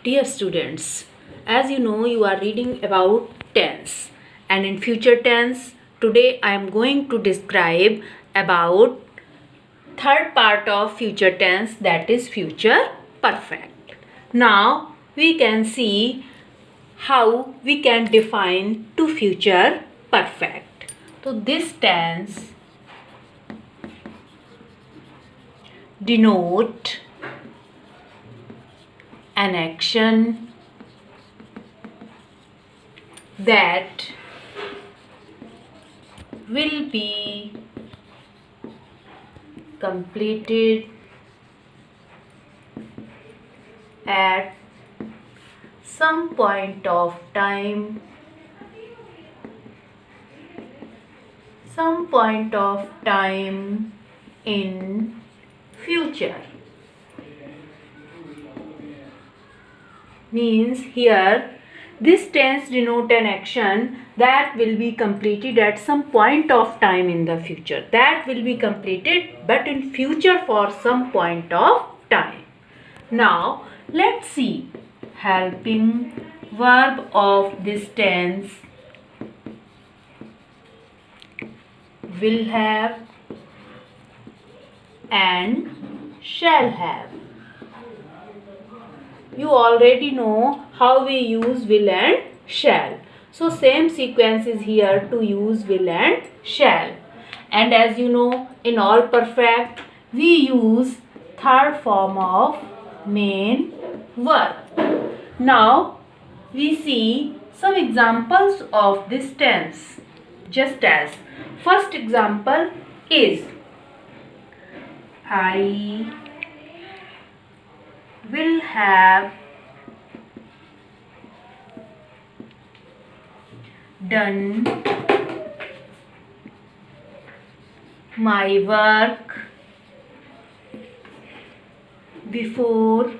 Dear students, as you know, you are reading about tense, and in future tense, today I am going to describe about third part of future tense, that is future perfect. Now we can see how we can define to future perfect. So this tense denote an action that will be completed at some point of time, in future. Means here this tense denote an action that will be completed at some point of time in the future. That will be completed but in future for some point of time. Now let's see helping verb of this tense will have and shall have. You already know how we use will and shall. So same sequence is here to use will and shall. And as you know, in all perfect we use third form of main verb. Now we see some examples of this tense. Just as first example is I will have done my work before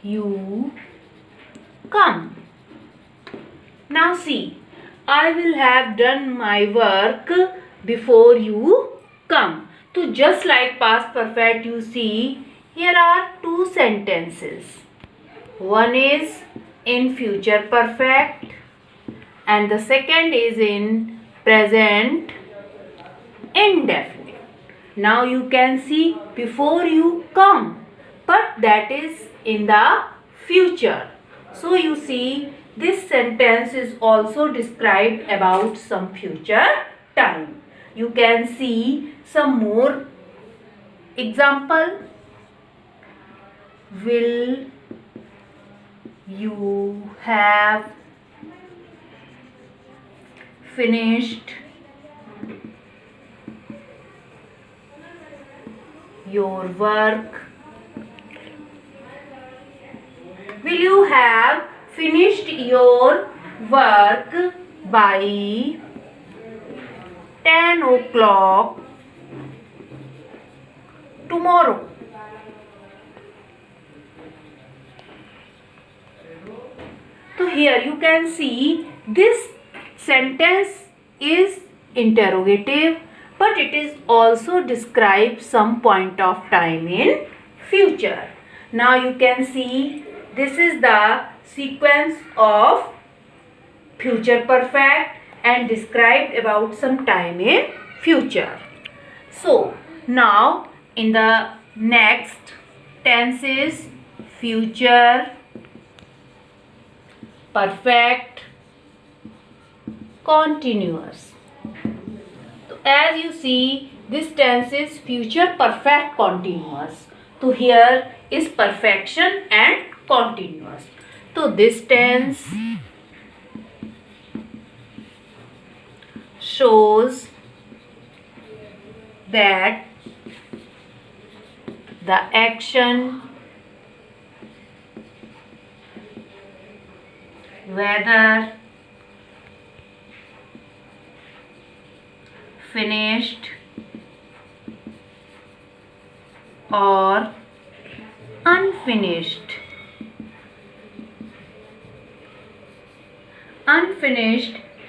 you come. Now see, I will have done my work before you come. So just like past perfect, you see here are two sentences. One is in future perfect and the second is in present indefinite. Now you can see before you come, but that is in the future. So you see this sentence is also described about some future time. You can see some more example. Will you have finished your work? Will you have finished your work by 10 o'clock tomorrow? So here you can see this sentence is interrogative, but it is also describes some point of time in future. Now you can see this is the sequence of future perfect and described about some time in future. So now in the next tense is future perfect continuous. So as you see, this tense is future perfect continuous. So here is perfection and continuous. So this tense shows that the action, whether finished or unfinished,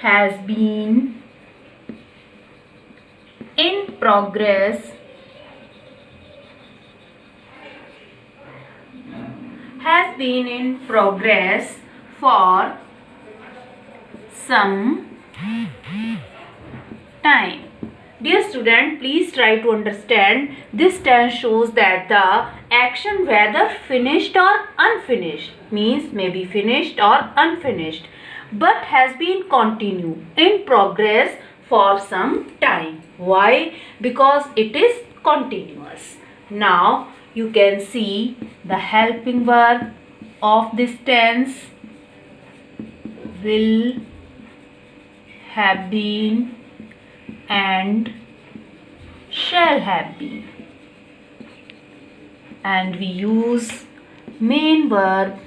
has been in progress has been in progress for some time. Dear student, please try to understand. This tense shows that the action, whether finished or unfinished, means may be finished or unfinished, but has been continued in progress for some time. Why? Because it is continuous. Now you can see the helping verb of this tense: will have been and shall have been, and we use main verb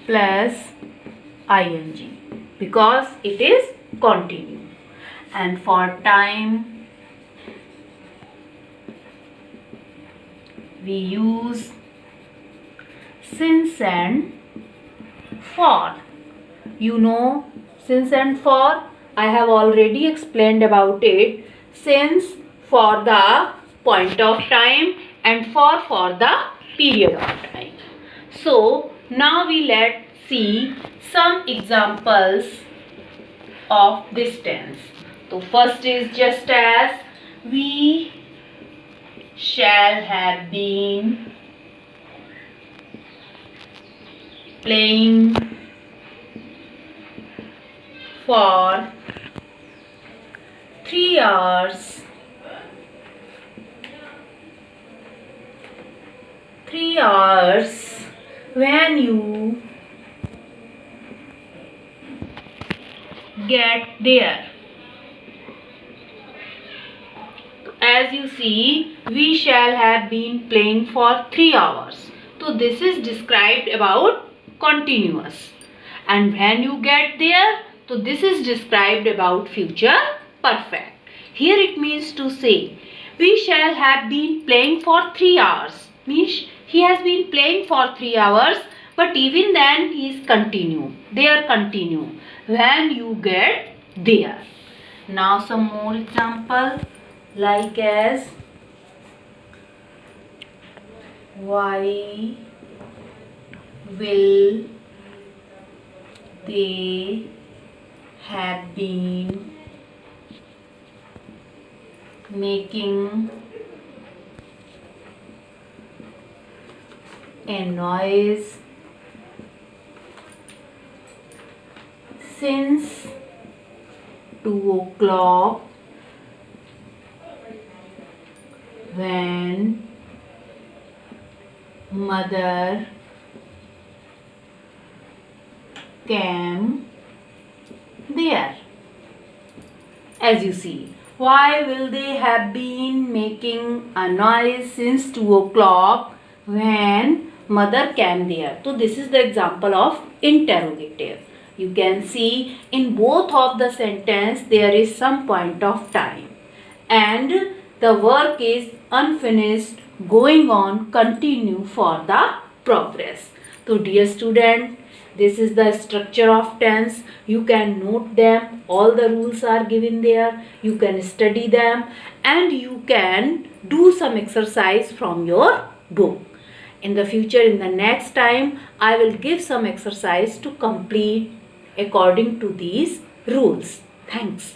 plus ing because it is continue. And for time we use since and for. You know since and for, I have already explained about it. Since for the point of time and for the period of time. So now let's see some examples of this tense. So first is just as: we shall have been playing for 3 hours. 3 hours when you get there. As you see, we shall have been playing for 3 hours. So this is described about continuous. And when you get there, so this is described about future perfect. Here it means to say, we shall have been playing for 3 hours. Means he has been playing for 3 hours, but even then he is continue. They are continue when you get there. Now some more example, like as: why will they have been making a noise since 2 o'clock when mother came there. As you see, why will they have been making a noise since 2 o'clock when mother came there? So this is the example of interrogative. You can see in both of the sentence there is some point of time and the work is unfinished, going on, continue for the progress. So dear student, this is the structure of tense. You can note them. All the rules are given there. You can study them and you can do some exercise from your book. In the future, in the next time, I will give some exercise to complete according to these rules. Thanks.